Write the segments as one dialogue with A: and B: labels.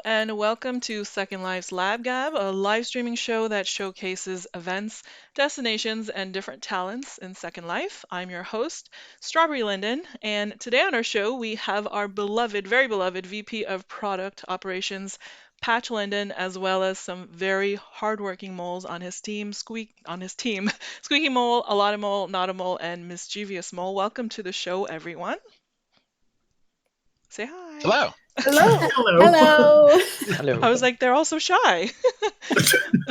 A: and welcome to Second Life's Lab Gab, a live streaming show that showcases events, destinations, and different talents in Second Life. I'm your host, Strawberry Linden, and today on our show we have our beloved, very beloved VP of Product Operations, Patch Linden, as well as some very hardworking moles on his team, Squeaky Mole, a lot of mole, not a mole, and mischievous mole. Welcome to the show, everyone. Say hi.
B: Hello.
C: Hello.
D: Hello.
C: Hello.
A: I
D: Hello.
A: was like, they're all so shy.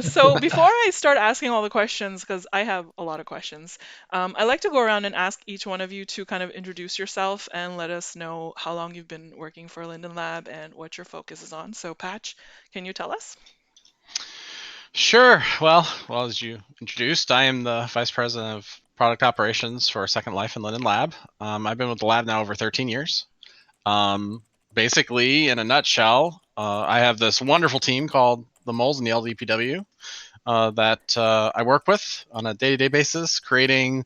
A: So before I start asking all the questions, because I have a lot of questions, I like to go around and ask each one of you to kind of introduce yourself and let us know how long you've been working for Linden Lab and what your focus is on. So Patch, can you tell us?
B: Sure. Well, as you introduced, I am the Vice President of Product Operations for Second Life and Linden Lab. I've been with the lab now over 13 years. Basically, in a nutshell, I have this wonderful team called the Moles and the LDPW that I work with on a day-to-day basis, creating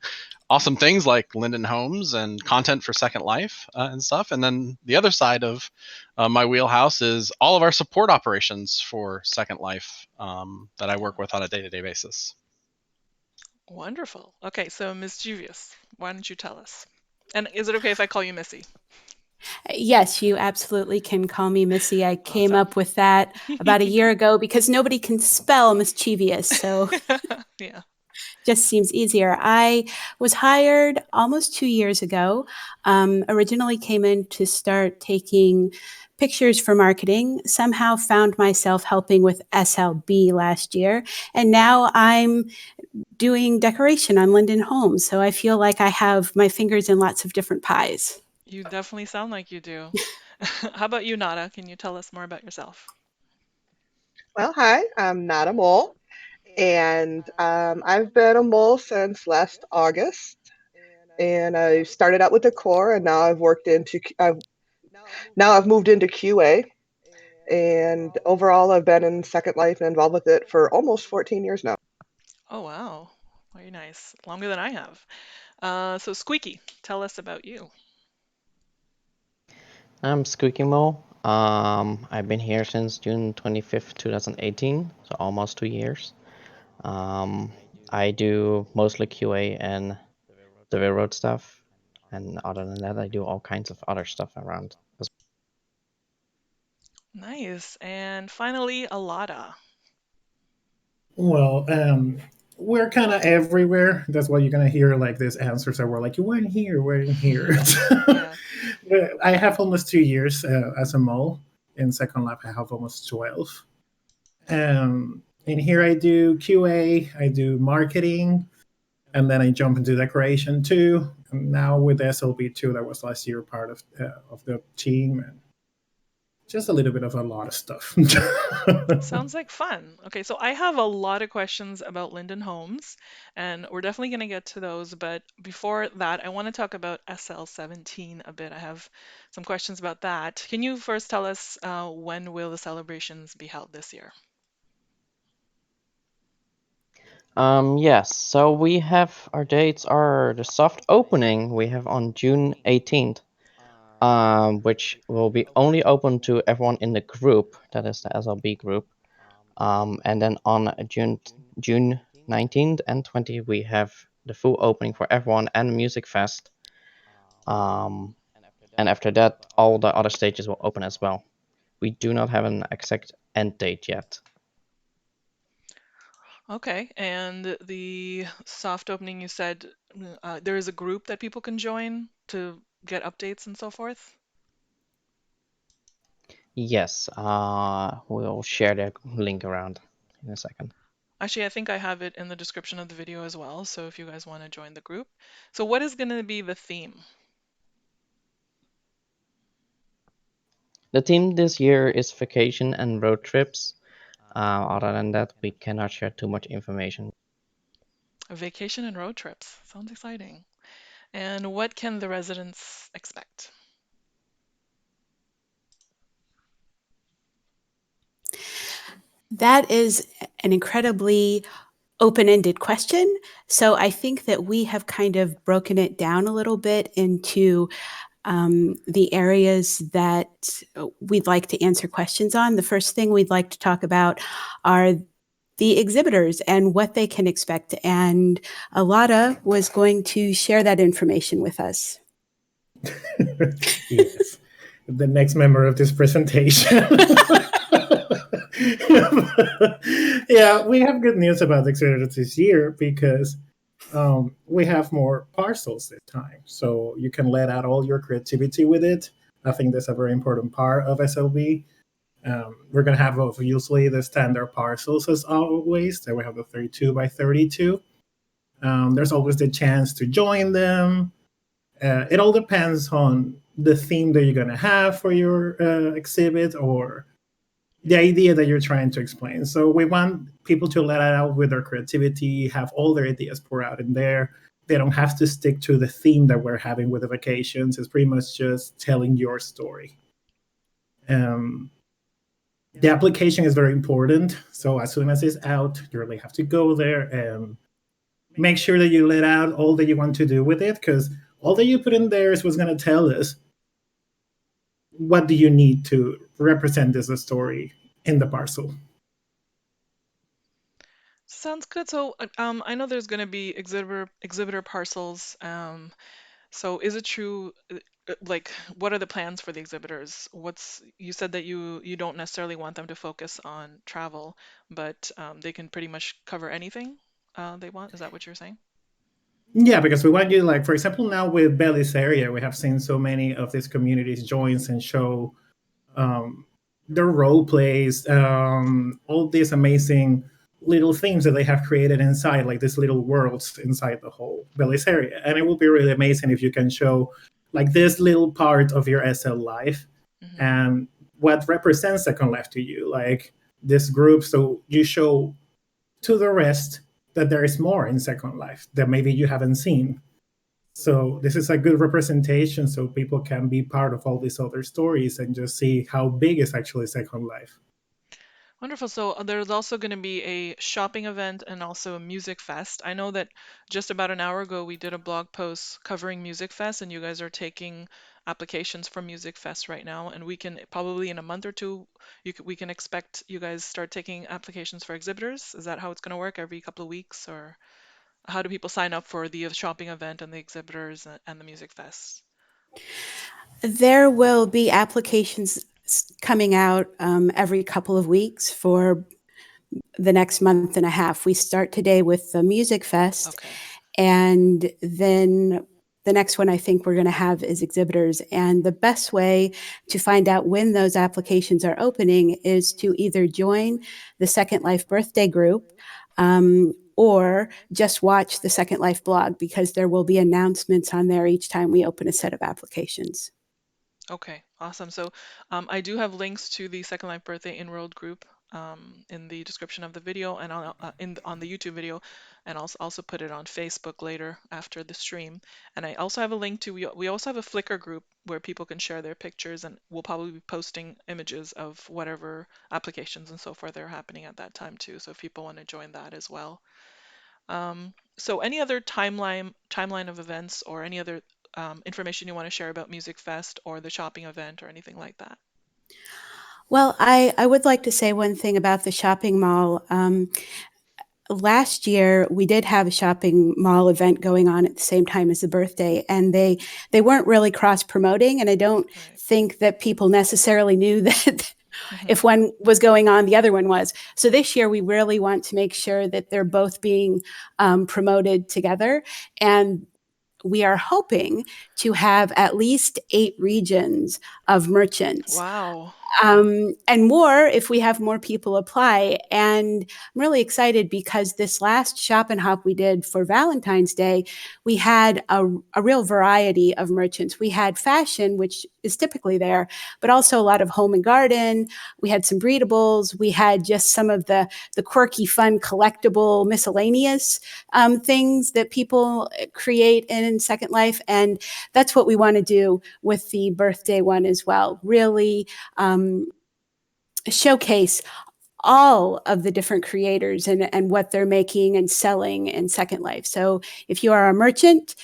B: awesome things like Linden Homes and content for Second Life and stuff. And then the other side of my wheelhouse is all of our support operations for Second Life that I work with on a day-to-day basis.
A: Wonderful. Okay, so Mischievous, why don't you tell us? And is it okay if I call you Missy?
C: Yes, you absolutely can call me Missy. I came
A: Awesome.
C: up with that about a year ago because nobody can spell mischievous. So
A: Yeah.
C: just seems easier. I was hired almost 2 years ago. Originally came in to start taking pictures for marketing, somehow found myself helping with SLB last year. And now I'm doing decoration on Linden Homes. So I feel like I have my fingers in lots of different pies.
A: You definitely sound like you do. How about you, Nada? Can you tell us more about yourself?
E: Well, hi, I'm not a mole, and I've been a mole since last August. And I started out with decor, and now I've moved into QA. And overall, I've been in Second Life and involved with it for almost 14 years now.
A: Oh, wow. Very nice. Longer than I have. So Squeaky, tell us about you.
D: I'm Squeaky Mo. I've been here since June 25th, 2018, so almost 2 years. I do mostly QA and the railroad stuff, and other than that, I do all kinds of other stuff around.
A: Nice. And finally, Alada.
F: Well, we're kind of everywhere. That's why you're gonna hear like these answers that were like, "You weren't here, weren't here."
A: Yeah.
F: But I have almost 2 years as a mole. In Second Life, I have almost 12. In here, I do QA, I do marketing, and then I jump into decoration too. And now with SLB too, that was last year part of the team, and just a little bit of a lot of stuff.
A: Sounds like fun. Okay, so I have a lot of questions about Linden Homes, and we're definitely going to get to those. But before that, I want to talk about SL17 a bit. I have some questions about that. Can you first tell us when will the celebrations be held this year?
D: Yes, so we have our dates are the soft opening we have on June 18th, which will be only open to everyone in the group, that is the SLB group. And then on June 19th and 20th, we have the full opening for everyone and Music Fest. And after that, all the other stages will open as well. We do not have an exact end date yet.
A: Okay, and the soft opening, you said there is a group that people can join to get updates and so forth?
D: Yes, we'll share the link around in a second.
A: Actually, I think I have it in the description of the video as well, so if you guys want to join the group. So what is going to be the theme?
D: The theme this year is vacation and road trips. Other than that, we cannot share too much information.
A: A vacation and road trips. Sounds exciting. And what can the residents expect?
C: That is an incredibly open ended question. So I think that we have kind of broken it down a little bit into the areas that we'd like to answer questions on. The first thing we'd like to talk about are the exhibitors and what they can expect. And Alada was going to share that information with us.
F: Yes, the next member of this presentation. Yeah, we have good news about the Exhibitors this year because we have more parcels this time. So you can let out all your creativity with it. I think that's a very important part of SLB. We're going to have obviously the standard parcels as always. Then we have the 32 by 32. There's always the chance to join them. It all depends on the theme that you're going to have for your exhibit or the idea that you're trying to explain. So we want people to let it out with their creativity, have all their ideas pour out in there. They don't have to stick to the theme that we're having with the vacations. It's pretty much just telling your story. The application is very important. So as soon as it's out, you really have to go there and make sure that you let out all that you want to do with it, because all that you put in there is what's going to tell us what do you need to represent as a story in the parcel.
A: Sounds good. So, I know there's going to be exhibitor parcels. So, is it true? Like, what are the plans for the exhibitors? You said that you don't necessarily want them to focus on travel, but they can pretty much cover anything they want. Is that what you're saying?
F: Yeah, because we want you, like, for example, now with Belize area, we have seen so many of these communities join and show their role plays, all these amazing little things that they have created inside, like these little worlds inside the whole Belize area. And it will be really amazing if you can show like this little part of your SL life and what represents Second Life to you, like this group. So you show to the rest that there is more in Second Life that maybe you haven't seen. So this is a good representation so people can be part of all these other stories and just see how big is actually Second Life.
A: Wonderful. So there's also going to be a shopping event and also a music fest. I know that just about an hour ago we did a blog post covering Music Fest, and you guys are taking applications for Music Fest right now. And we can probably in a month or two, we can expect you guys start taking applications for exhibitors. Is that how it's going to work every couple of weeks, or how do people sign up for the shopping event and the exhibitors and the Music Fest?
C: There will be applications coming out every couple of weeks for the next month and a half. We start today with the Music Fest,
A: Okay.
C: and then the next one I think we're going to have is exhibitors. And the best way to find out when those applications are opening is to either join the Second Life birthday group or just watch the Second Life blog, because there will be announcements on there each time we open a set of applications.
A: Okay, awesome. So I do have links to the Second Life Birthday Enrolled group in the description of the video and on the YouTube video, and also put it on Facebook later after the stream. And I also have a link to we also have a Flickr group where people can share their pictures, and we'll probably be posting images of whatever applications and so forth that are happening at that time too. So if people want to join that as well. So any other timeline of events or any other information you want to share about Music Fest or the shopping event or anything like that?
C: Well, I would like to say one thing about the shopping mall. Last year, we did have a shopping mall event going on at the same time as the birthday, and they weren't really cross-promoting, and I don't think that people necessarily knew that if one was going on, the other one was. So this year, we really want to make sure that they're both being promoted together, and we are hoping to have at least 8 regions of merchants.
A: Wow.
C: And more if we have more people apply. And I'm really excited because this last shop and hop we did for Valentine's Day, we had a real variety of merchants. We had fashion, which is typically there, but also a lot of home and garden. We had some breedables. We had just some of the quirky, fun, collectible, miscellaneous things that people create in Second Life. And that's what we want to do with the birthday one as well. Really showcase all of the different creators and what they're making and selling in Second Life. So if you are a merchant,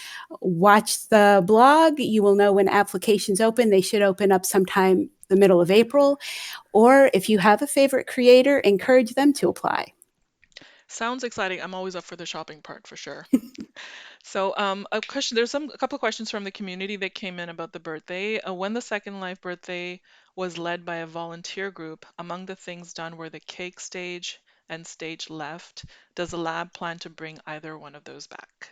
C: watch the blog. You will know when applications open. They should open up sometime the middle of April. Or if you have a favorite creator, encourage them to apply.
A: Sounds exciting. I'm always up for the shopping part for sure. So, a question. A couple of questions from the community that came in about the birthday. When the Second Life birthday was led by a volunteer group, among the things done were the cake stage and stage left. Does the lab plan to bring either one of those back?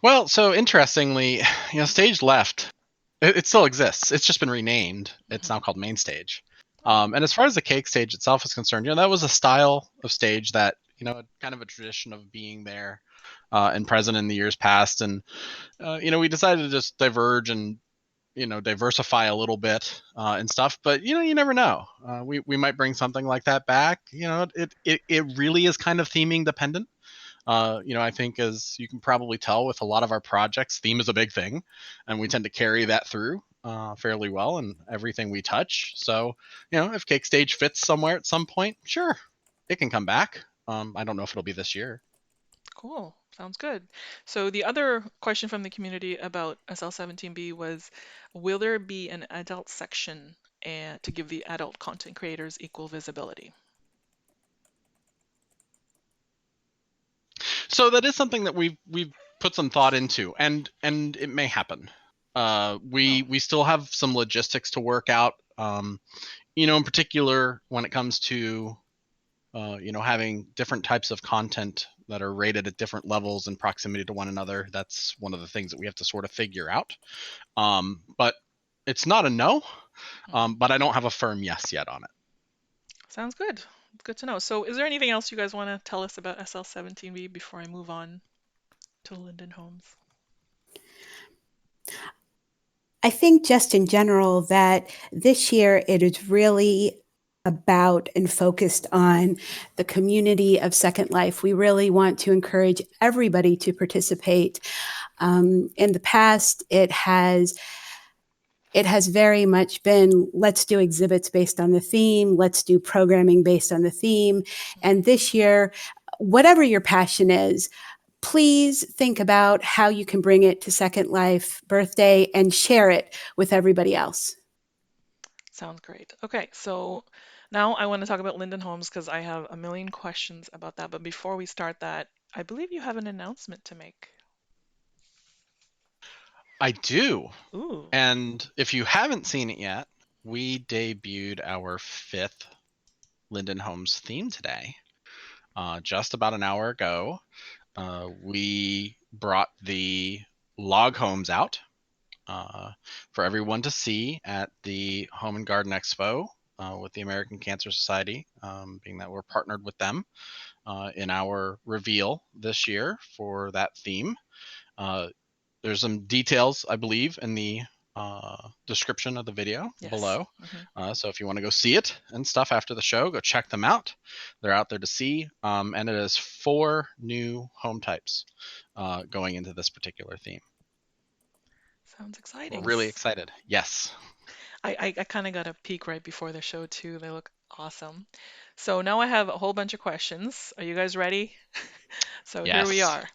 B: Well, so interestingly, stage left, it still exists. It's just been renamed. It's now
A: Hmm.
B: called main stage.
A: Oh,
B: And as far as the cake stage itself is concerned, that was a style of stage that, kind of a tradition of being there and present in the years past. And, we decided to just diverge and, diversify a little bit and stuff. But, you never know. We might bring something like that back. It really is kind of theming dependent. I think as you can probably tell with a lot of our projects, theme is a big thing, and we tend to carry that through fairly well in everything we touch. So, if Cake Stage fits somewhere at some point, sure, it can come back. I don't know if it'll be this year.
A: cool. Sounds good. So the other question from the community about SL17B was, will there be an adult section to give the adult content creators equal visibility?
B: So that is something that we've put some thought into, and it may happen. We
A: Oh,
B: we still have some logistics to work out. In particular when it comes to having different types of content that are rated at different levels in proximity to one another. That's one of the things that we have to sort of figure out. But it's not a no,
A: mhm.
B: but I don't have a firm yes yet on it.
A: Sounds good. Good to know. So is there anything else you guys want to tell us about SL17B before I move on to Linden Homes?
C: I think just in general that this year it is really about and focused on the community of Second Life. We really want to encourage everybody to participate. In the past, it has very much been let's do exhibits based on the theme, let's do programming based on the theme. And this year, whatever your passion is, please think about how you can bring it to Second Life birthday and share it with everybody else.
A: Sounds great. Okay, so now I want to talk about Linden Homes because I have a million questions about that. But before we start that, I believe you have an announcement to make.
B: I do.
A: Ooh,
B: And if you haven't seen it yet, we debuted our fifth Linden Homes theme today, just about an hour ago. We brought the log homes out for everyone to see at the Home and Garden Expo with the American Cancer Society, being that we're partnered with them in our reveal this year for that theme. Uh, there's some details, I believe, in the description of the video
A: yes.
B: below.
A: Hmm.
B: So if you want to go see it and stuff after the show, go check them out. They're out there to see. And it is 4 new home types going into this particular theme.
A: Sounds
B: We're
A: exciting.
B: really excited. Yes.
A: I kind of got a peek right before the show too. They look awesome. So now I have a whole bunch of questions. Are you guys ready? So here we
B: Yes.
A: are.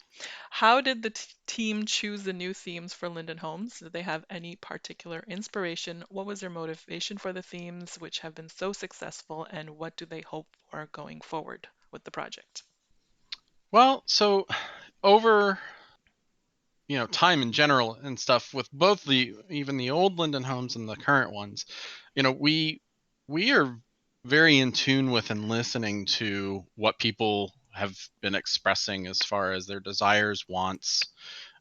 A: How did the team choose the new themes for Linden Homes? Did they have any particular inspiration? What was their motivation for the themes, which have been so successful, and what do they hope for going forward with the project?
B: Well, so over time in general and stuff with both the even the old Linden homes and the current ones, we are very in tune with and listening to what people have been expressing as far as their desires, wants,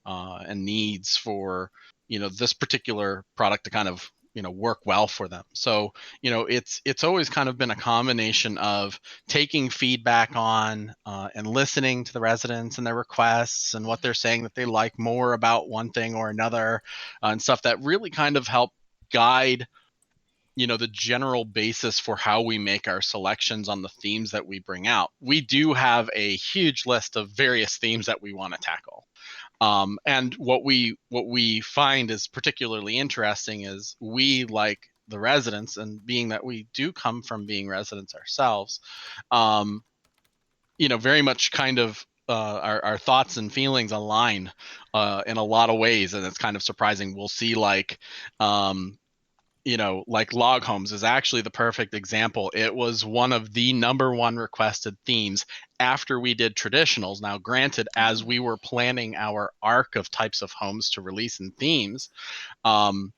B: and needs for this particular product to kind of work well for them. So it's always kind of been a combination of taking feedback on and listening to the residents and their requests and what they're saying that they like more about one thing or another, and stuff that really kind of help guide the general basis for how we make our selections on the themes that we bring out. We do have a huge list of various themes that we want to tackle. And what we find is particularly interesting is we like the residents, and being that we do come from being residents ourselves, um, very much kind of our thoughts and feelings align in a lot of ways, and it's kind of surprising. We'll see um, like log homes is actually the perfect example. It was one of the number one requested themes after we did traditionals. Now, granted, as we were planning our arc of types of homes to release in themes, um,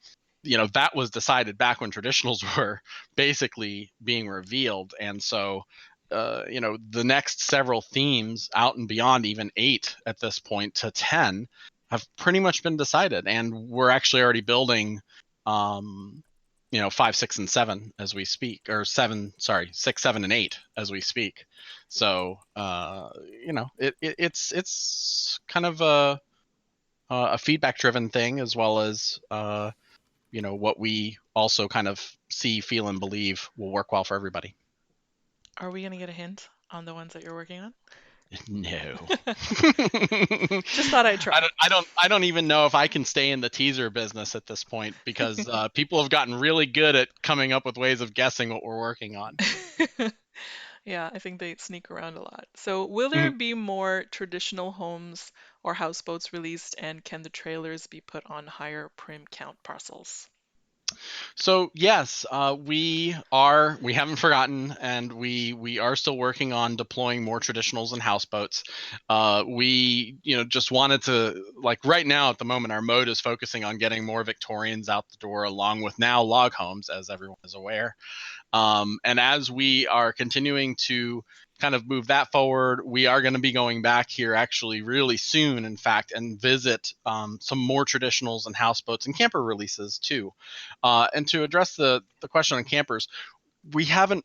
B: that was decided back when traditionals were basically being revealed. And so, the next several themes out and beyond even 8 at this point to 10 have pretty much been decided. And we're actually already building, 5, 6, and 7 as we speak, or 7, sorry, 6, 7, and 8 as we speak. So, it's kind of a feedback driven thing, as well as what we also kind of see, feel, and believe will work well for everybody.
A: Are we going to get a hint on the ones that you're working on?
B: No.
A: Just thought I'd try.
B: I don't even know if I can stay in the teaser business at this point, because people have gotten really good at coming up with ways of guessing what we're working on.
A: Yeah, I think they sneak around a lot. So, will there be more traditional homes or houseboats released, and can the trailers be put on higher prim count parcels?
B: So yes, we haven't forgotten, and we are still working on deploying more traditionals and houseboats. We just wanted to, like, right now at the moment, our mode is focusing on getting more Victorians out the door, along with now log homes, as everyone is aware. And as we are continuing to kind of move that forward, we are going to be going back here actually really soon, in fact, and visit some more traditionals and houseboats and camper releases too. And to address the question on campers, we haven't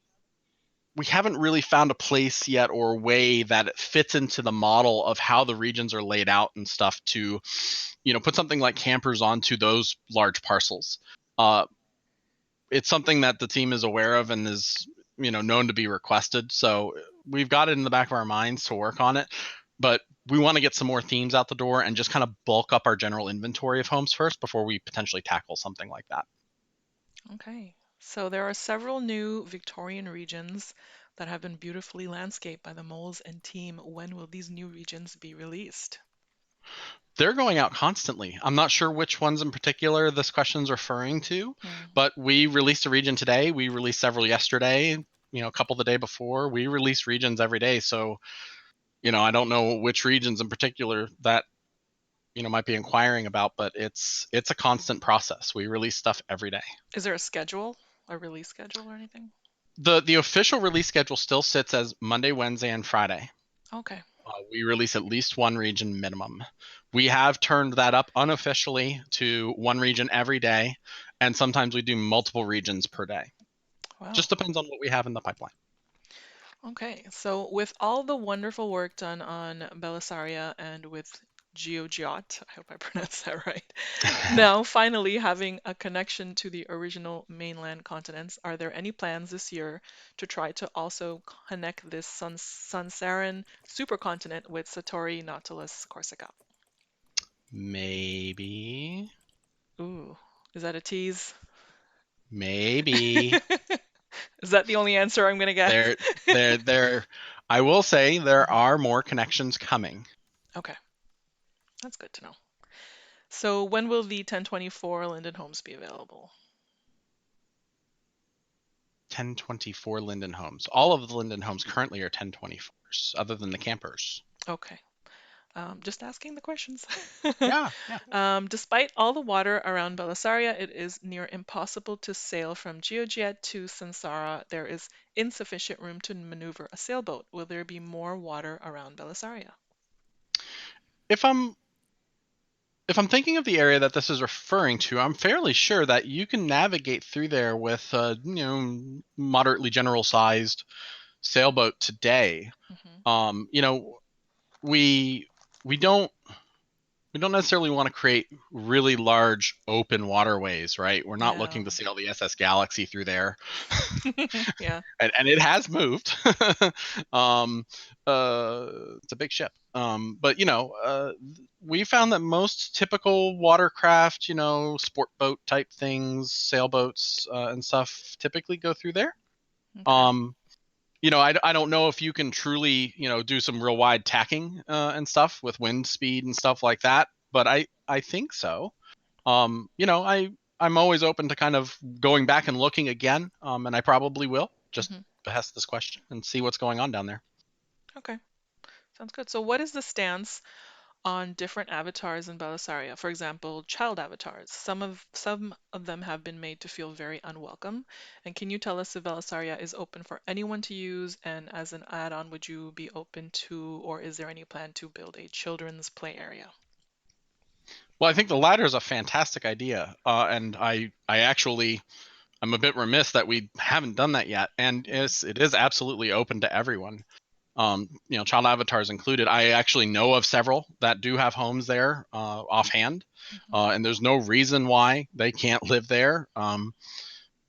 B: really found a place yet or a way that it fits into the model of how the regions are laid out and stuff to, put something like campers onto those large parcels. It's something that the team is aware of and is known to be requested, so we've got it in the back of our minds to work on it, but we want to get some more themes out the door and just kind of bulk up our general inventory of homes first before we potentially tackle something like that.
A: Okay, so there are several new Victorian regions that have been beautifully landscaped by the moles and team. When will these new regions be released?
B: They're going out constantly. I'm not sure which ones in particular this question's referring to, but we released a region today. We released several yesterday, a couple the day before. We release regions every day. So, I don't know which regions in particular that might be inquiring about, but it's a constant process. We release stuff every day.
A: Is there a schedule, a release schedule or anything?
B: The official release schedule still sits as Monday, Wednesday, and Friday.
A: Okay.
B: We release at least one region minimum. We have turned that up unofficially to one region every day, and sometimes we do multiple regions per day.
A: Wow.
B: Just depends on what we have in the pipeline.
A: Okay, so with all the wonderful work done on Belisaria and with GeoGeot, I hope I pronounced that right, now finally having a connection to the original mainland continents, are there any plans this year to try to also connect this Sansarin supercontinent with Satori, Nautilus, Corsica?
B: Maybe.
A: Ooh, is that a tease?
B: Maybe.
A: Is that the only answer I'm gonna get?
B: there. I will say there are more connections coming.
A: Okay, that's good to know. So when will the 1024 Linden Homes be available?
B: 1024 Linden Homes. All of the Linden Homes currently are 1024s, other than the campers.
A: Okay. Just asking the questions.
B: Yeah.
A: Despite all the water around Belisaria, it is near impossible to sail from Geojet to Sansara. There is insufficient room to maneuver a sailboat. Will there be more water around Belisaria?
B: If I'm thinking of the area that this is referring to, I'm fairly sure that you can navigate through there with a moderately general sized sailboat today.
A: Mm-hmm.
B: We we don't we don't necessarily want to create really large open waterways, right? We're not
A: Yeah.
B: looking to sail the SS Galaxy through there.
A: Yeah.
B: And it has moved. um, it's a big ship. But we found that most typical watercraft, sport boat type things, sailboats and stuff, typically go through there.
A: Okay.
B: Um, I don't know if you can truly, do some real wide tacking and stuff with wind speed and stuff like that, but I think so. I'm always open to kind of going back and looking again, and I probably will just
A: Hmm.
B: ask this question and see what's going on down there.
A: Okay. Sounds good. So, what is the stance on different avatars in Belisaria? For example, child avatars. Some of them have been made to feel very unwelcome. And can you tell us if Belisaria is open for anyone to use? And as an add-on, would you be open to, or is there any plan to build a children's play area?
B: Well, I think the latter is a fantastic idea, and I actually I'm a bit remiss that we haven't done that yet. And it is absolutely open to everyone. Child avatars included. I actually know of several that do have homes there offhand,
A: Hmm.
B: and there's no reason why they can't live there.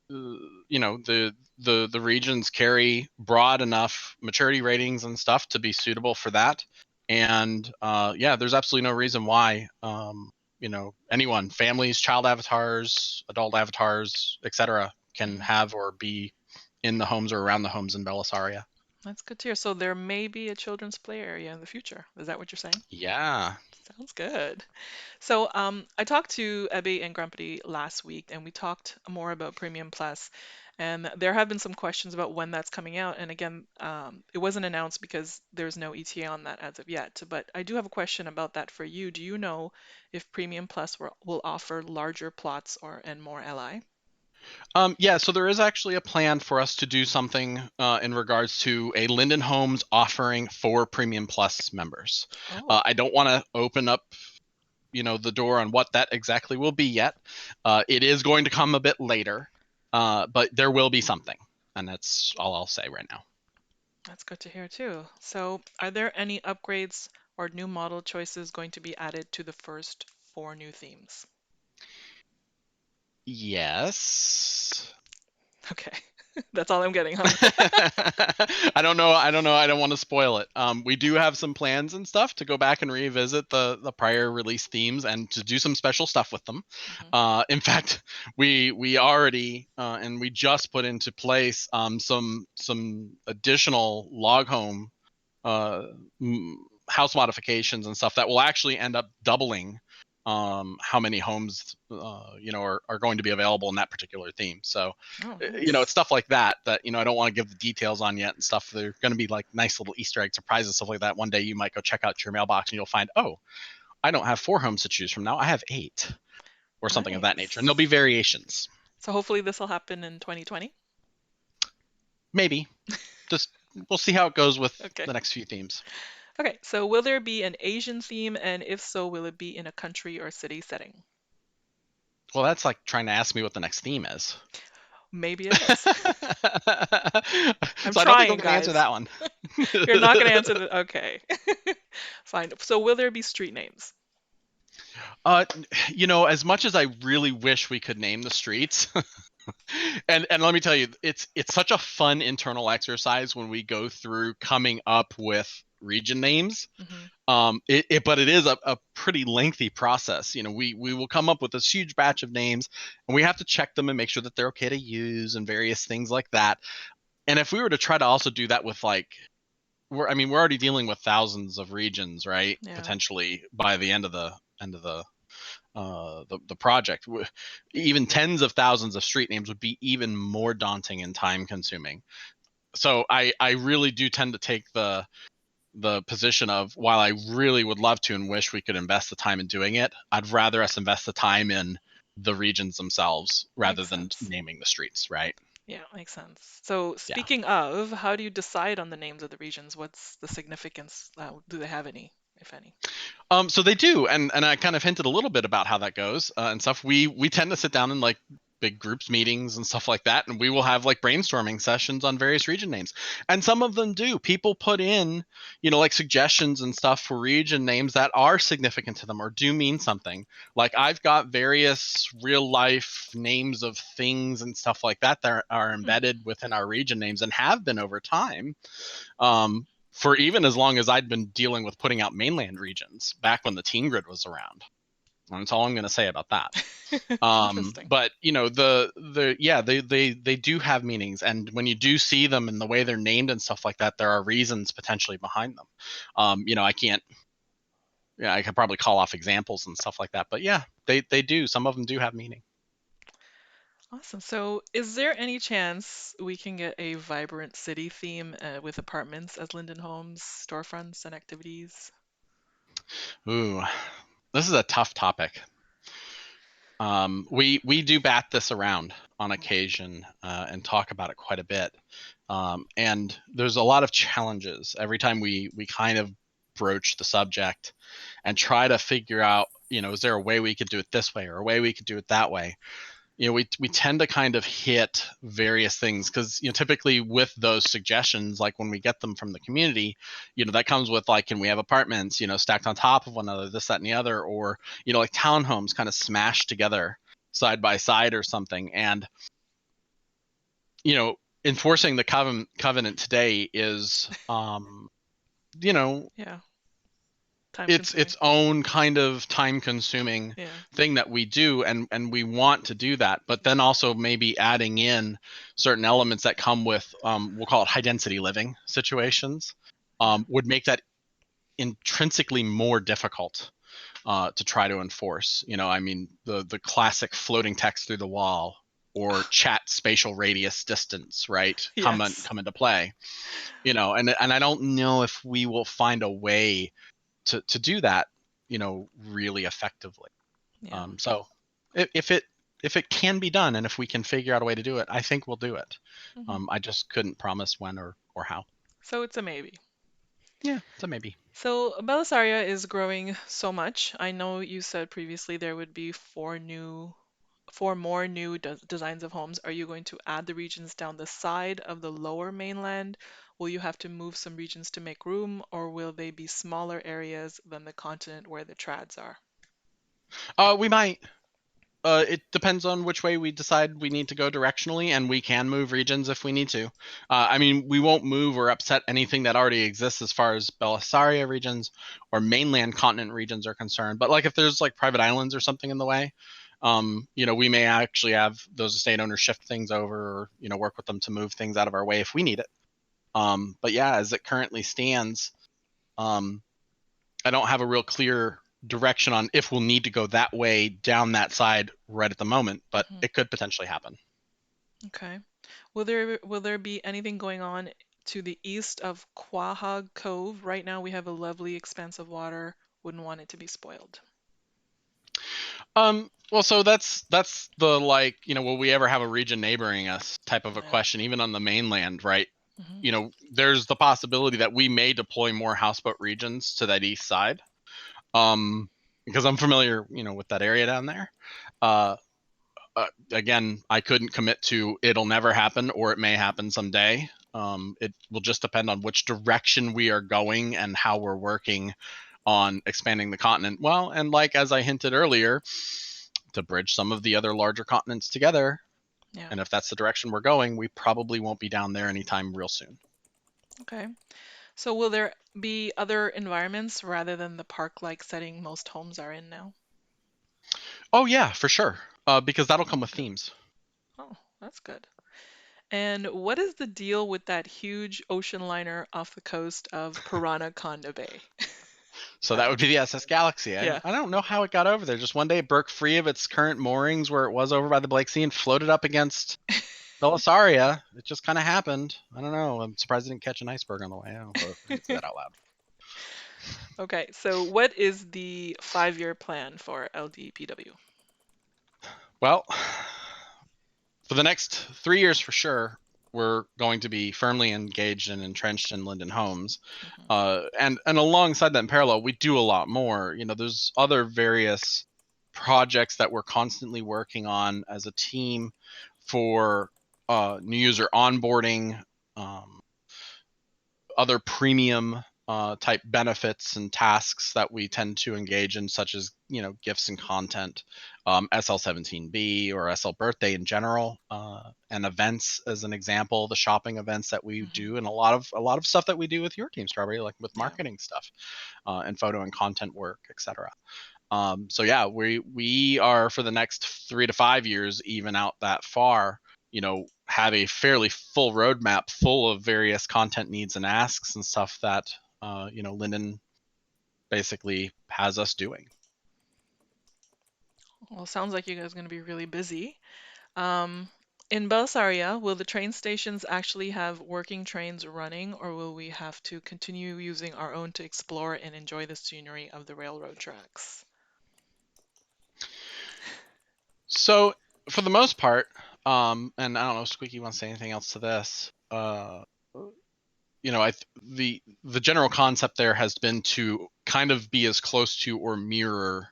B: The regions carry broad enough maturity ratings and stuff to be suitable for that. And yeah, there's absolutely no reason why anyone, families, child avatars, adult avatars, etc., can
A: Hmm.
B: have or be in the homes or around the homes in Belisaria.
A: That's good to hear. So there may be a children's play area in the future. Is that what you're saying?
B: Yeah.
A: Sounds good. So I talked to Ebby and Grumpy last week, and we talked more about Premium Plus. And there have been some questions about when that's coming out. And again, it wasn't announced because there's no ETA on that as of yet. But I do have a question about that for you. Do you know if Premium Plus will offer larger plots and more LI?
B: Yeah, so there is actually a plan for us to do something in regards to a Linden Homes offering for Premium Plus members.
A: Oh,
B: I don't want to open up, the door on what that exactly will be yet. It is going to come a bit later, but there will be something, and that's all I'll say right now.
A: that's good to hear too. So are there any upgrades or new model choices going to be added to the first four new themes?
B: Yes.
A: Okay. That's all I'm getting, huh?
B: I don't know. I don't know. I don't want to spoil it. We do have some plans and stuff to go back and revisit the prior release themes and to do some special stuff with them.
A: Hmm.
B: In fact, we already and we just put into place some additional log home uh, house modifications and stuff that will actually end up doubling how many homes are going to be available in that particular theme. So
A: Oh,
B: it's
A: nice.
B: stuff like that I don't want to give the details on yet and stuff. They're going to be like nice little Easter egg surprises, stuff like that. One day you might go check out your mailbox and you'll find, oh, I don't have 4 homes to choose from now, I have 8, or something of that nature, and there'll be
A: Nice.
B: variations.
A: So hopefully this will happen in 2020.
B: Maybe just we'll see how it goes with
A: Okay.
B: the next few themes.
A: Okay. So will there be an Asian theme? And if so, will it be in a country or city setting?
B: Well, that's like trying to ask me what the next theme is.
A: Maybe it is. I'm
B: So I don't think I'm
A: trying,
B: going to answer
A: guys.
B: that one.
A: You're not going to answer the. Okay. Fine. So will there be street names?
B: uh, as much as I really wish we could name the streets, and let me tell you, it's such a fun internal exercise when we go through coming up with region names.
A: Hmm.
B: But it is a pretty lengthy process. We will come up with this huge batch of names, and we have to check them and make sure that they're okay to use and various things like that. And if we were to try to also do that with like we're already dealing with thousands of regions, right?
A: Yeah.
B: Potentially by the end of the project, even tens of thousands of street names would be even more daunting and time consuming. So I really do tend to take the position of, while I really would love to and wish we could invest the time in doing it, I'd rather us invest the time in the regions themselves rather
A: Makes
B: than
A: sense.
B: naming the streets, right?
A: Yeah, makes sense. So
B: Yeah.
A: speaking of, how do you decide on the names of the regions? What's the significance? Do they have any, if any?
B: So they do, and I kind of hinted a little bit about how that goes and stuff. We tend to sit down and like big groups meetings and stuff like that, and we will have like brainstorming sessions on various region names. And some of them do. People put in, like suggestions and stuff for region names that are significant to them or do mean something. Like I've got various real life names of things and stuff like that that are embedded within our region names and have been over time. For even as long as I'd been dealing with putting out mainland regions back when the team grid was around. And that's all I'm going to say about that.
A: Interesting.
B: But they do have meanings, and when you do see them and the way they're named and stuff like that, there are reasons potentially behind them. I can't. Yeah, I could probably call off examples and stuff like that, but yeah, they do. Some of them do have meaning.
A: Awesome. So, is there any chance we can get a vibrant city theme with apartments as Linden Homes, storefronts, and activities?
B: Ooh, this is a tough topic. We do bat this around on occasion and talk about it quite a bit. And there's a lot of challenges every time we kind of broach the subject and try to figure out, is there a way we could do it this way or a way we could do it that way? We tend to kind of hit various things because typically with those suggestions, like when we get them from the community, that comes with like, can we have apartments stacked on top of one another, this, that, and the other, or like townhomes kind of smashed together side by side or something. And enforcing the covenant today is
A: Yeah, time
B: it's
A: consuming.
B: its own kind of time consuming
A: Yeah.
B: thing that we do, and we want to do that, but then also maybe adding in certain elements that come with we'll call it high density living situations
A: Yeah.
B: would make that intrinsically more difficult to try to enforce. I mean, the classic floating text through the wall or chat spatial radius distance, right, come
A: Yes.
B: into play. And I don't know if we will find a way to do that, really effectively.
A: Yeah.
B: So if it can be done and if we can figure out a way to do it, I think we'll do it.
A: Hmm.
B: I just couldn't promise when or how.
A: So it's a maybe.
B: Yeah, it's a maybe.
A: So Belisaria is growing so much. I know you said previously there would be four more new designs of homes. Are you going to add the regions down the side of the lower mainland? Will you have to move some regions to make room, or will they be smaller areas than the continent where the trads are?
B: We might. It depends on which way we decide we need to go directionally, and we can move regions if we need to. I mean, we won't move or upset anything that already exists as far as Belisaria regions or mainland continent regions are concerned. But like if there's like private islands or something in the way, we may actually have those estate owners shift things over or work with them to move things out of our way if we need it. But yeah, as it currently stands, um, I don't have a real clear direction on if we'll need to go that way down that side right at the moment, but
A: Hmm.
B: it could potentially happen.
A: Okay. Will there be anything going on to the east of Quahog Cove? Right now we have a lovely expanse of water. Wouldn't want it to be spoiled.
B: Well, so that's the like, will we ever have a region neighboring us type of a
A: Yeah.
B: question, even on the mainland, right?
A: Hmm.
B: There's the possibility that we may deploy more houseboat regions to that east side. Because I'm familiar, with that area down there. Uh, Again, I couldn't commit to it'll never happen or it may happen someday. It will just depend on which direction we are going and how we're working on expanding the continent. Well, and like as I hinted earlier, to bridge some of the other larger continents together.
A: Yeah.
B: And if that's the direction we're going, we probably won't be down there anytime real soon.
A: Okay. So will there be other environments rather than the park-like setting most homes are in now?
B: Oh, yeah, for sure. Because that'll come with themes.
A: Oh, that's good. And what is the deal with that huge ocean liner off the coast of Piranha Conda Bay?
B: So that
A: I,
B: would be the SS Galaxy.
A: yeah.
B: I don't know how it got over there. Just one day it broke free of its current moorings where it was over by the Blake Sea and floated up against Belisaria. It just kind of happened. I don't know. I'm surprised it didn't catch an iceberg on the way out, but I didn't say that out loud.
A: Okay, so what is the 5-year plan for LDPW?
B: Well, for the next 3 years for sure, we're going to be firmly engaged and entrenched in Linden Homes.
A: Hmm.
B: And alongside that in parallel, we do a lot more. There's other various projects that we're constantly working on as a team for new user onboarding, other premium type benefits and tasks that we tend to engage in, such as gifts and content, SL17B or SL birthday in general, and events as an example, the shopping events that we do, and a lot of stuff that we do with your team, Strawberry, like with marketing stuff, and photo and content work, etc. So yeah, we are, for the next 3 to 5 years, even out that far, have a fairly full roadmap full of various content needs and asks and stuff that Linden basically has us doing.
A: Well, sounds like you guys are going to be really busy. In Belisaria, will the train stations actually have working trains running, or will we have to continue using our own to explore and enjoy the scenery of the railroad tracks?
B: So for the most part, and I don't know, Squeaky wants to say anything else to this. The general concept there has been to kind of be as close to or mirror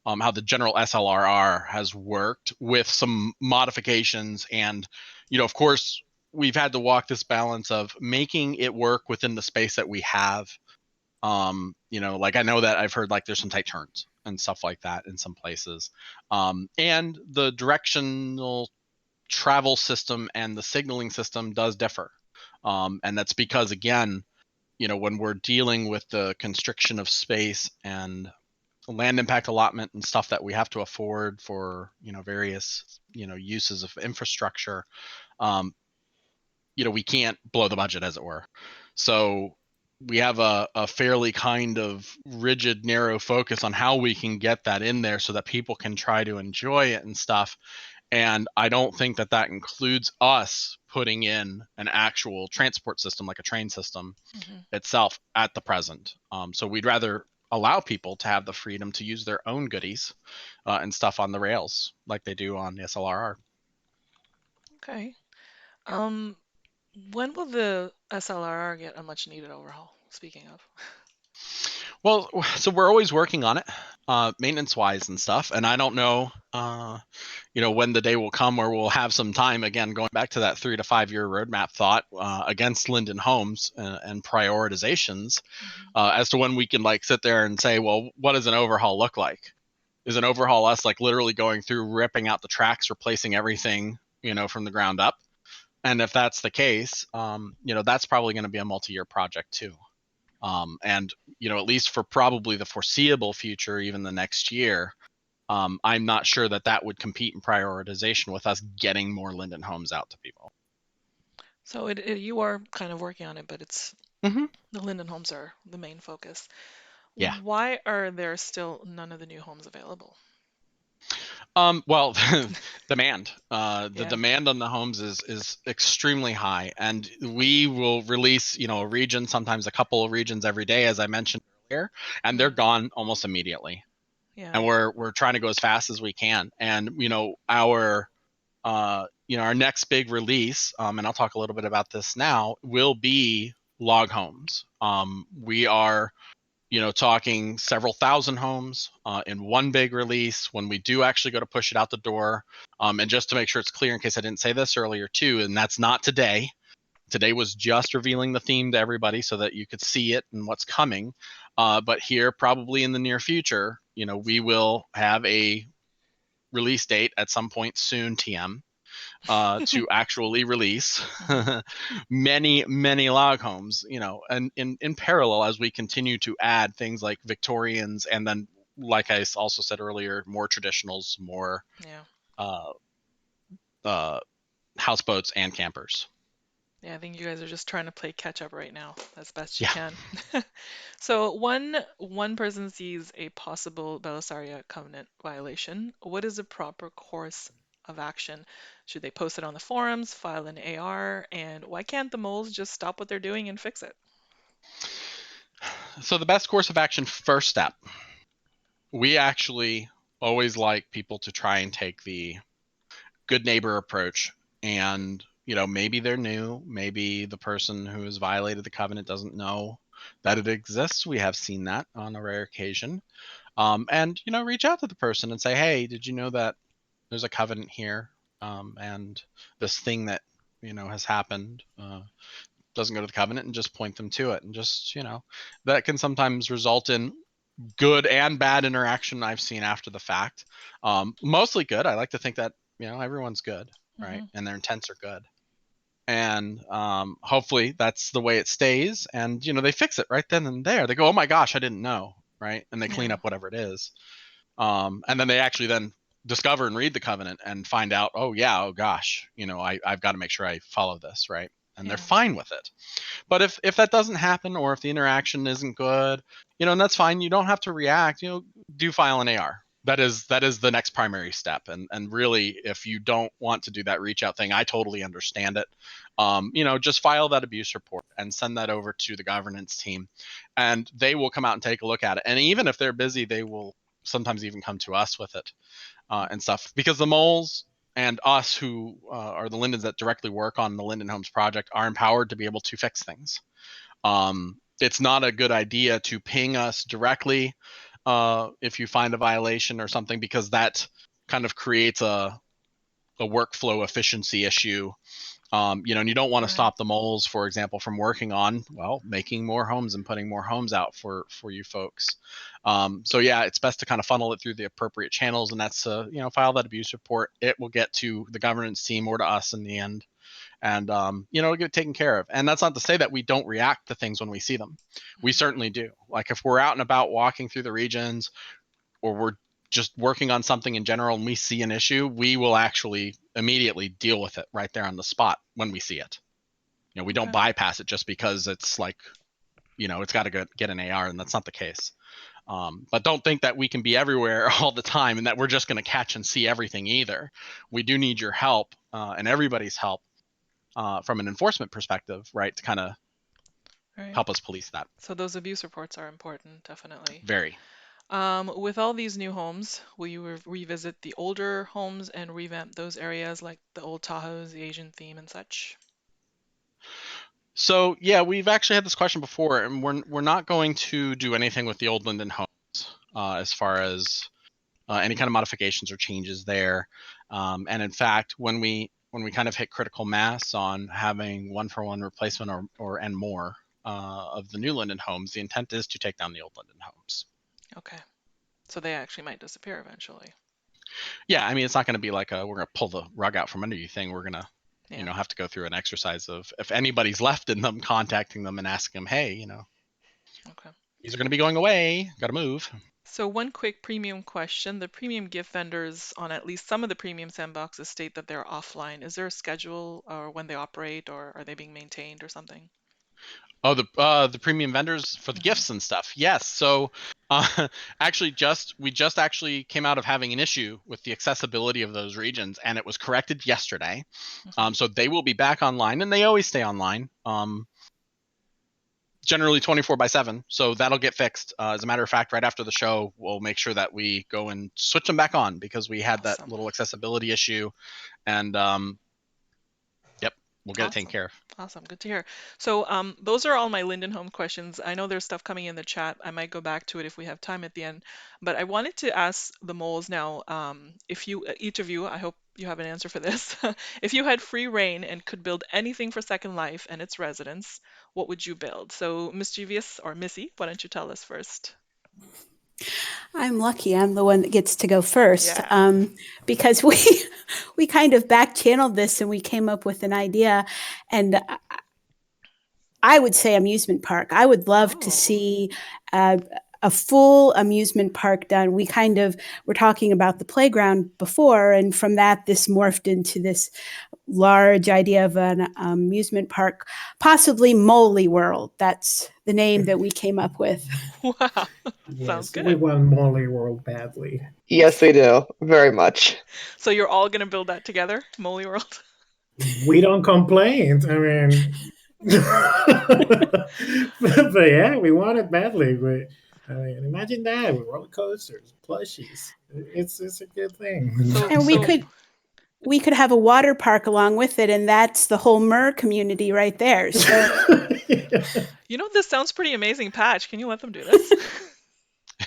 B: how the general SLRR has worked, with some modifications. And of course, we've had to walk this balance of making it work within the space that we have. Like I know that I've heard like there's some tight turns and stuff like that in some places, and the directional travel system and the signaling system does differ, and that's because, again, when we're dealing with the constriction of space and land impact allotment and stuff that we have to afford for various uses of infrastructure, we can't blow the budget, as it were. So we have a fairly kind of rigid, narrow focus on how we can get that in there so that people can try to enjoy it and stuff. And I don't think that includes us putting in an actual transport system like a train system itself at the present. So we'd rather allow people to have the freedom to use their own goodies and stuff on the rails like they do on the SLRR.
A: Okay. Um, when will the SLRR get a much needed overhaul? Speaking of.
B: Well, so we're always working on it, maintenance wise and stuff. And I don't know, when the day will come where we'll have some time, again, going back to that 3 to 5 year roadmap thought, against Linden Homes and prioritizations, as to when we can like sit there and say, well, what does an overhaul look like? Is an overhaul us like literally going through, ripping out the tracks, replacing everything, from the ground up? And if that's the case, that's probably going to be a multi-year project too. And at least for probably the foreseeable future, even the next year, I'm not sure that would compete in prioritization with us getting more Linden Homes out to people.
A: So you are kind of working on it, but it's
B: Mm-hmm.
A: the Linden Homes are the main focus.
B: Yeah.
A: Why are there still none of the new homes available?
B: Well, demand. The
A: Yeah.
B: demand on the homes is extremely high, and we will release, a region, sometimes a couple of regions every day, as I mentioned earlier, and they're gone almost immediately.
A: Yeah.
B: And we're trying to go as fast as we can. And our our next big release, and I'll talk a little bit about this now, will be log homes. We are talking several thousand homes in one big release when we do actually go to push it out the door. And just to make sure it's clear, in case I didn't say this earlier too, and that's not today. Today was just revealing the theme to everybody so that you could see it and what's coming. But here, probably in the near future, we will have a release date at some point soon, TM, to actually release many log homes, and in parallel, as we continue to add things like Victorians, and then, like I also said earlier, more traditionals, more uh, houseboats and campers.
A: Yeah, I think you guys are just trying to play catch up right now as best you
B: Yeah.
A: can. So one person sees a possible Belisaria covenant violation. What is the proper course of action? Should they post it on the forums, file an AR, and why can't the moles just stop what they're doing and fix it?
B: So the best course of action, first step, we actually always like people to try and take the good neighbor approach. And maybe they're new, maybe the person who has violated the covenant doesn't know that it exists. We have seen that on a rare occasion. And reach out to the person and say, hey, did you know that there's a covenant here, and this thing that has happened doesn't go to the covenant, and just point them to it, and just that can sometimes result in good and bad interaction I've seen after the fact. Mostly good. I like to think that everyone's good, right?
A: Mm-hmm.
B: And their intents are good, and hopefully that's the way it stays. And they fix it right then and there. They go, oh my gosh, I didn't know, right? And they clean
A: Yeah.
B: up whatever it is. And then they actually then discover and read the covenant and find out, oh yeah, oh gosh, I've got to make sure I follow this, right? And they're
A: Yeah.
B: fine with it. But if that doesn't happen, or if the interaction isn't good, and that's fine. You don't have to react. Do file an AR. That is the next primary step. And really, if you don't want to do that reach out thing, I totally understand it. Just file that abuse report and send that over to the governance team, and they will come out and take a look at it. And even if they're busy, they will sometimes even come to us with it, and stuff, because the moles and us, who are the Lindens that directly work on the Linden Homes project, are empowered to be able to fix things. It's not a good idea to ping us directly if you find a violation or something, because that kind of creates a workflow efficiency issue. And you don't want to
A: Right.
B: stop the moles, for example, from working on making more homes and putting more homes out for you folks. So yeah, it's best to kind of funnel it through the appropriate channels, and that's file that abuse report. It will get to the governance team or to us in the end, and it'll get taken care of. And that's not to say that we don't react to things when we see them. We certainly do. Like if we're out and about walking through the regions, or we're just working on something in general and we see an issue, we will actually immediately deal with it right there on the spot when we see it. We don't
A: Okay.
B: bypass it just because it's like, it's got to get an AR, and that's not the case. But don't think that we can be everywhere all the time and that we're just going to catch and see everything either. We do need your help, and everybody's help, from an enforcement perspective, right, to kind of
A: Right.
B: help us police that.
A: So those abuse reports are important, definitely.
B: Very.
A: With all these new homes, will you revisit the older homes and revamp those areas like the old Tahoes, the Asian theme, and such?
B: So yeah, we've actually had this question before, and we're not going to do anything with the old Linden Homes, as far as any kind of modifications or changes there. And in fact, when we kind of hit critical mass on having 1-for-1 replacement or and more of the new Linden Homes, the intent is to take down the old Linden Homes.
A: Okay. So they actually might disappear eventually.
B: Yeah, I mean, it's not going to be like we're going to pull the rug out from under you thing. We're going to
A: Yeah.
B: have to go through an exercise of, if anybody's left in them, contacting them and asking them, hey,
A: Okay.
B: these are going to be going away. Got to move.
A: So one quick premium question. The premium gift vendors on at least some of the premium sandboxes state that they're offline. Is there a schedule or when they operate, or are they being maintained or something?
B: Oh, the premium vendors for the gifts and stuff. Yes. So actually, we just actually came out of having an issue with the accessibility of those regions, and it was corrected yesterday. So they will be back online, and they always stay online. Generally 24/7. So that'll get fixed. As a matter of fact, right after the show, we'll make sure that we go and switch them back on, because we had that
A: Awesome.
B: little accessibility issue, and yep, we'll get it taken
A: Awesome.
B: care of.
A: Awesome. Good to hear. So those are all my Linden Home questions. I know there's stuff coming in the chat. I might go back to it if we have time at the end. But I wanted to ask the moles now, if you, each of you, I hope you have an answer for this. If you had free reign and could build anything for Second Life and its residents, what would you build? So Mischievous or Missy, why don't you tell us first?
C: I'm lucky. I'm the one that gets to go first,
A: Yeah.
C: because we kind of back channeled this and we came up with an idea. And I would say amusement park. I would love to
A: Oh.
C: see a full amusement park done. We kind of were talking about the playground before, and from that, this morphed into this large idea of an amusement park, possibly Moley World. That's the name that we came up with.
A: Wow. Sounds
F: Yes, we
A: good.
F: want Molly World badly.
E: Yes, we do. Very much.
A: So you're all going to build that together, Moley World?
F: We don't complain. I mean, but yeah, we want it badly. But I mean, imagine that with roller coasters, plushies. It's a good thing.
A: So,
C: And we could have a water park along with it, and that's the whole Mer community right there. So
A: this sounds pretty amazing, Patch. Can you let them do this?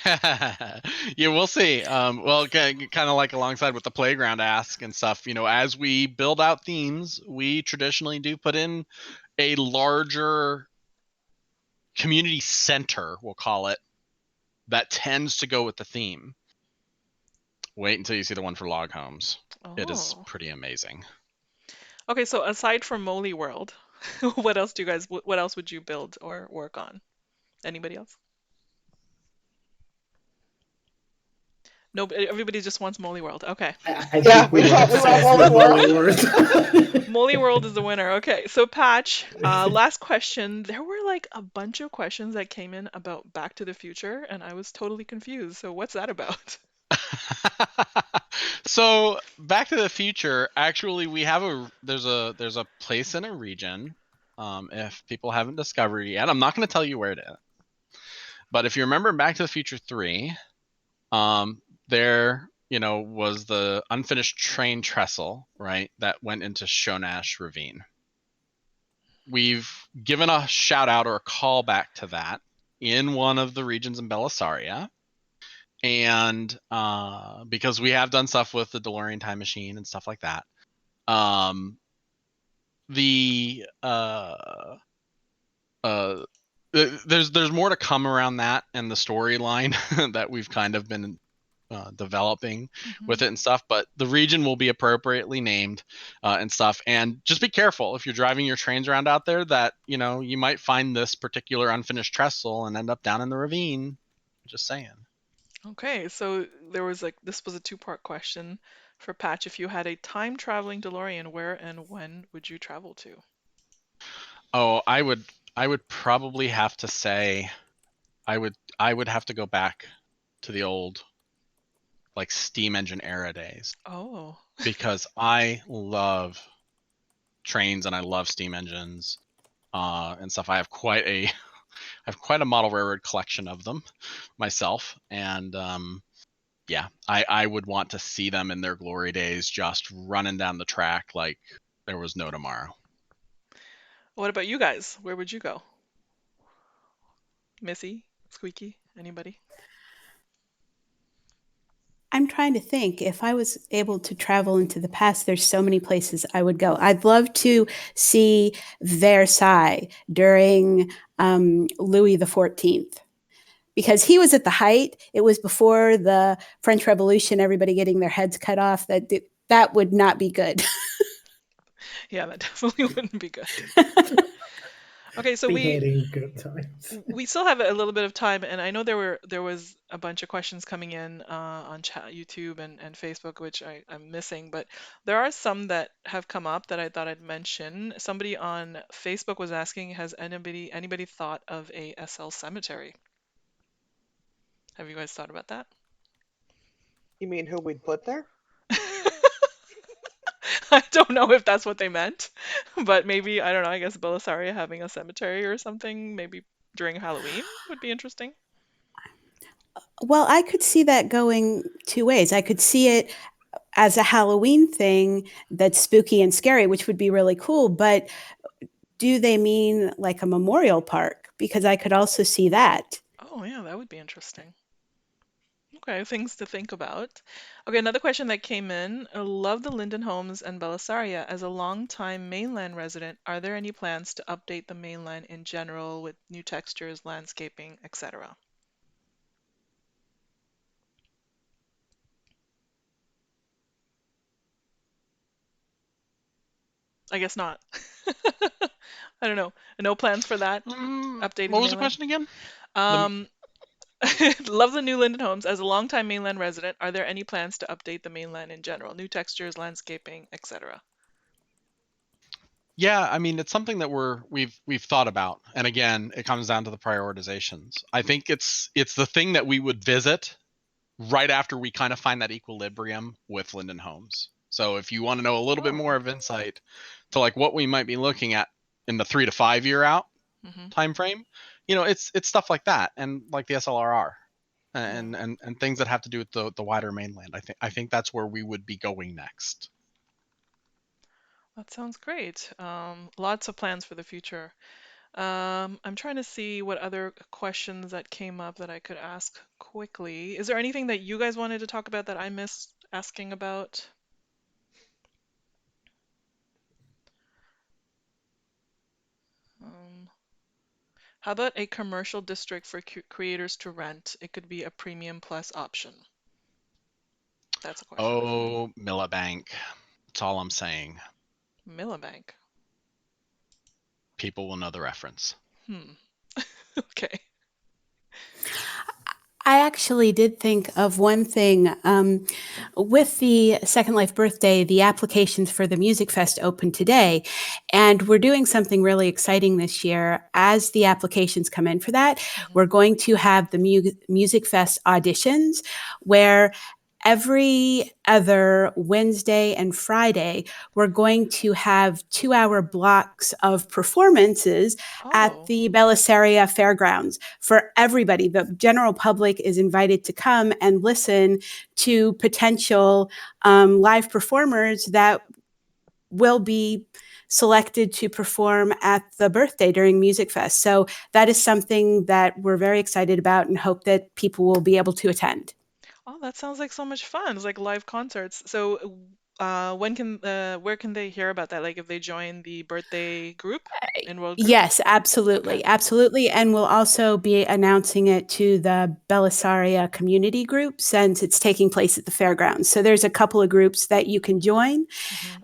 B: Yeah, we'll see. Well, kind of like alongside with the playground ask and stuff, as we build out themes, we traditionally do put in a larger community center, we'll call it, that tends to go with the theme. Wait until you see the one for log homes. It is
A: Oh.
B: pretty amazing.
A: Okay, so aside from Moley World, what else what else would you build or work on? Anybody else? No, everybody just wants Moley World. Okay.
F: I
E: Yeah,
F: think we will have to
E: we want
F: settle
E: Molly
F: with
E: World.
F: Molly World.
A: Moley World is the winner. Okay, so Patch, last question. There were like a bunch of questions that came in about Back to the Future, and I was totally confused. So what's that about?
B: So Back to the Future, actually, we have there's a place in a region. If people haven't discovered it yet, I'm not going to tell you where it is. But if you remember Back to the Future 3, there was the unfinished train trestle, right, that went into Shonash Ravine. We've given a shout out or a call back to that in one of the regions in Belisaria. And because we have done stuff with the DeLorean time machine and stuff like that. The there's more to come around that and the storyline that we've kind of been developing with
A: Hmm.
B: it and stuff, but the region will be appropriately named and stuff. And just be careful if you're driving your trains around out there that you might find this particular unfinished trestle and end up down in the ravine. Just saying.
A: Okay, so there was like this was a two-part question for Patch. If you had a time-traveling DeLorean, where and when would you travel to?
B: Oh, I would probably have to say I would have to go back to the old like steam engine era days
A: Oh,
B: because I love trains and I love steam engines and stuff. I have quite a model railroad collection of them myself, and yeah, I would want to see them in their glory days, just running down the track like there was no tomorrow.
A: what about you guys? Where would you go? Missy, Squeaky, anybody?
C: I'm trying to think if I was able to travel into the past, there's so many places I would go. I'd love to see Versailles during Louis the 14th because he was at the height. It was before the French Revolution, everybody getting their heads cut off. That would not be good.
A: Yeah, that definitely wouldn't be good. Okay, so
F: Beheading good times.
A: we still have a little bit of time, and I know there was a bunch of questions coming in on chat, YouTube and Facebook, which I'm missing, but there are some that have come up that I thought I'd mention. Somebody on Facebook was asking, has anybody thought of a SL cemetery? Have you guys thought about that?
E: You mean who we'd put there?
A: I don't know if that's what they meant, but maybe, I don't know, I guess Belisaria having a cemetery or something, maybe during Halloween would be interesting.
C: Well, I could see that going two ways. I could see it as a Halloween thing that's spooky and scary, which would be really cool. But do they mean like a memorial park? Because I could also see that.
A: Oh, yeah, that would be interesting. Okay, things to think about. Okay, another question that came in. I love the Linden Homes and Belisaria. As a longtime mainland resident, are there any plans to update the mainland in general with new textures, landscaping, etc.? I guess not. I don't know. No plans for that, updating the
B: What was the
A: mainland?
B: question again? The
A: Um, love the new Linden Homes. As a longtime mainland resident, are there any plans to update the mainland in general? New textures, landscaping, etc.
B: Yeah, I mean it's something that we've thought about, and again, it comes down to the prioritizations. I think it's the thing that we would visit right after we kind of find that equilibrium with Linden Homes. So if you want to know a little bit more
A: Oh.
B: of insight to like what we might be looking at in the 3 to 5 year out
A: Hmm.
B: time frame, it's stuff like that and like the SLRR
A: Yeah.
B: and things that have to do with the wider mainland. I think that's where we would be going next.
A: That sounds great. Lots of plans for the future. I'm trying to see what other questions that came up that I could ask quickly. Is there anything that you guys wanted to talk about that I missed asking about? Um, how about a commercial district for creators to rent? It could be a premium plus option. That's a question for me.
B: Oh, Millibank. That's all I'm saying.
A: Millibank.
B: People will know the reference.
A: Hmm. Okay.
C: I actually did think of one thing. With the Second Life birthday, the applications for the Music Fest opened today. And we're doing something really exciting this year. As the applications come in for that,
A: Mhm.
C: we're going to have the Music Fest auditions where every other Wednesday and Friday, we're going to have 2 hour blocks of performances at
A: Oh,
C: the Belisaria Fairgrounds for everybody. The general public is invited to come and listen to potential live performers that will be selected to perform at the birthday during Music Fest. So that is something that we're very excited about and hope that people will be able to attend.
A: oh, that sounds like so much fun. It's like live concerts. So, where can they hear about that? Like if they join the birthday group, enrolled group?
C: Yes,
A: Okay.
C: absolutely. Absolutely. And we'll also be announcing it to the Belisaria community group since it's taking place at the fairgrounds. So there's a couple of groups that you can join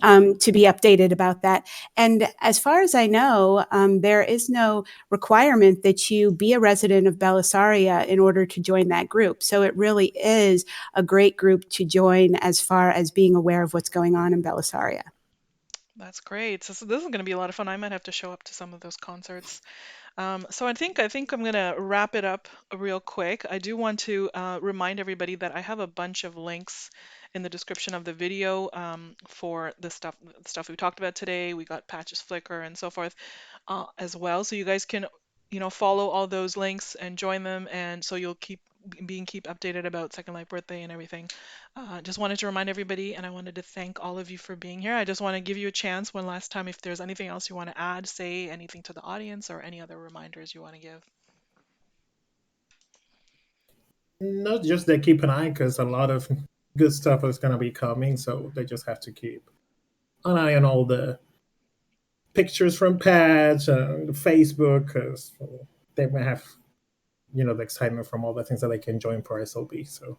A: Hmm.
C: to be updated about that. And as far as I know, there is no requirement that you be a resident of Belisaria in order to join that group. So it really is a great group to join as far as being aware of what's going on in Belisaria.
A: That's great. So this is going to be a lot of fun. I might have to show up to some of those concerts. So I think I'm gonna wrap it up real quick. I do want to remind everybody that I have a bunch of links in the description of the video for the stuff we talked about today. We got Patches Flickr and so forth as well, so you guys can follow all those links and join them, and so you'll keep updated about Second Life birthday and everything. Just wanted to remind everybody, and I wanted to thank all of you for being here. I just want to give you a chance one last time if there's anything else you want to add, say anything to the audience, or any other reminders you want to give.
F: Not just they keep an eye because a lot of good stuff is going to be coming, so they just have to keep an eye on all the pictures from Patch and Facebook because they may have the excitement from all the things that they can join for SLB. So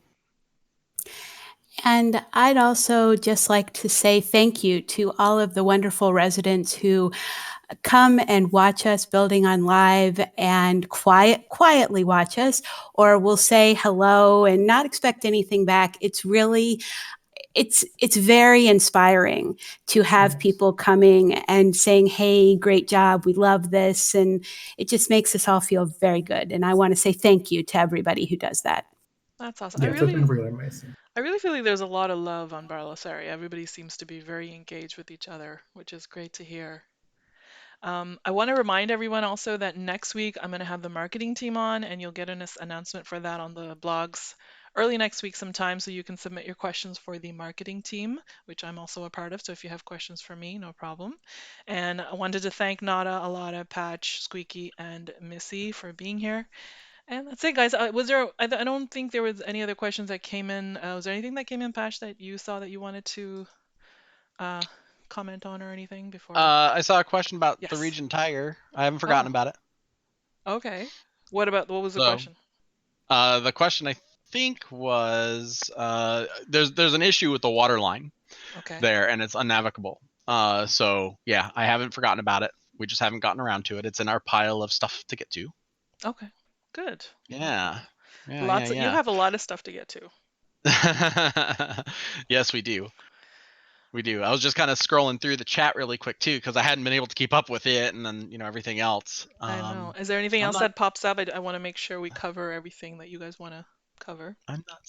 C: And I'd also just like to say thank you to all of the wonderful residents who come and watch us building on live and quietly watch us, or will say hello and not expect anything back. It's very inspiring to have
F: yes.
C: people coming and saying, "Hey, great job. We love this." And it just makes us all feel very good. And I want to say thank you to everybody who does that.
A: That's awesome. I
F: Yes, it's been
A: really,
F: really amazing.
A: I really feel like there's a lot of love on Barlos area. Everybody seems to be very engaged with each other, which is great to hear. I want to remind everyone also that next week I'm going to have the marketing team on, and you'll get an announcement for that on the blogs early next week sometime, so you can submit your questions for the marketing team, which I'm also a part of. So if you have questions for me, no problem. And I wanted to thank Nada, Alada, Patch, Squeaky, and Missy for being here. And that's it, guys. Was there? I don't think there was any other questions that came in. Was there anything that came in, Patch, that you saw that you wanted to uh, comment on or anything before?
B: I saw a question about the
A: Yes.
B: Region Tiger. I haven't forgotten
A: Oh.
B: about it.
A: Okay. What was the
B: So,
A: question?
B: the question I think was there's an issue with the water line
A: Okay.
B: there, and it's unnavigable. So yeah, I haven't forgotten about it. We just haven't gotten around to it. It's in our pile of stuff to get to.
A: Okay. Good.
B: Yeah, yeah,
A: Lots of, you
B: yeah,
A: have a lot of stuff to get to.
B: yeah. Yes, we do. We do. I was just kind of scrolling through the chat really quick too, because I hadn't been able to keep up with it, and then everything else.
A: I know. Is there anything
B: I'm
A: else
B: not.
A: that pops up? I want to make sure we cover everything that you guys want to cover.
B: I'm not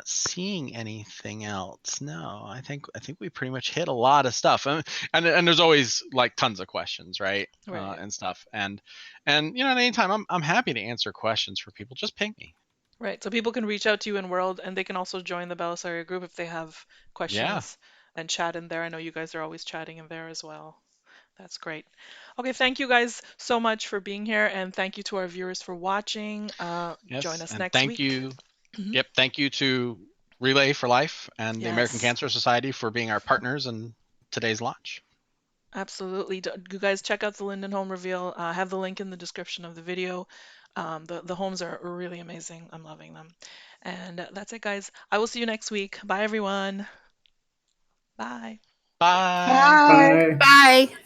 B: seeing anything else. No, I think we pretty much hit a lot of stuff. And there's always like tons of questions, right?
A: Right.
B: And stuff. And at any time I'm happy to answer questions for people. Just ping me.
A: Right. So people can reach out to you in World, and they can also join the Belisaria group if they have
B: Yeah.
A: questions and chat in there. I know you guys are always chatting in there as well. That's great. Okay, thank you guys so much for being here, and thank you to our viewers for watching. Join
B: Yes,
A: us
B: and
A: next
B: thank
A: week.
B: you.
A: Mhm.
B: Yep, thank you to Relay for Life and the American
A: Yes,
B: Cancer Society for being our partners in today's launch.
A: absolutely. You guys check out the Linden Home reveal. I have the link in the description of the video. The homes are really amazing. I'm loving them. And that's it, guys. I will see you next week. Bye, everyone. Bye.
B: Bye.
E: Bye.
F: Bye.
C: Bye.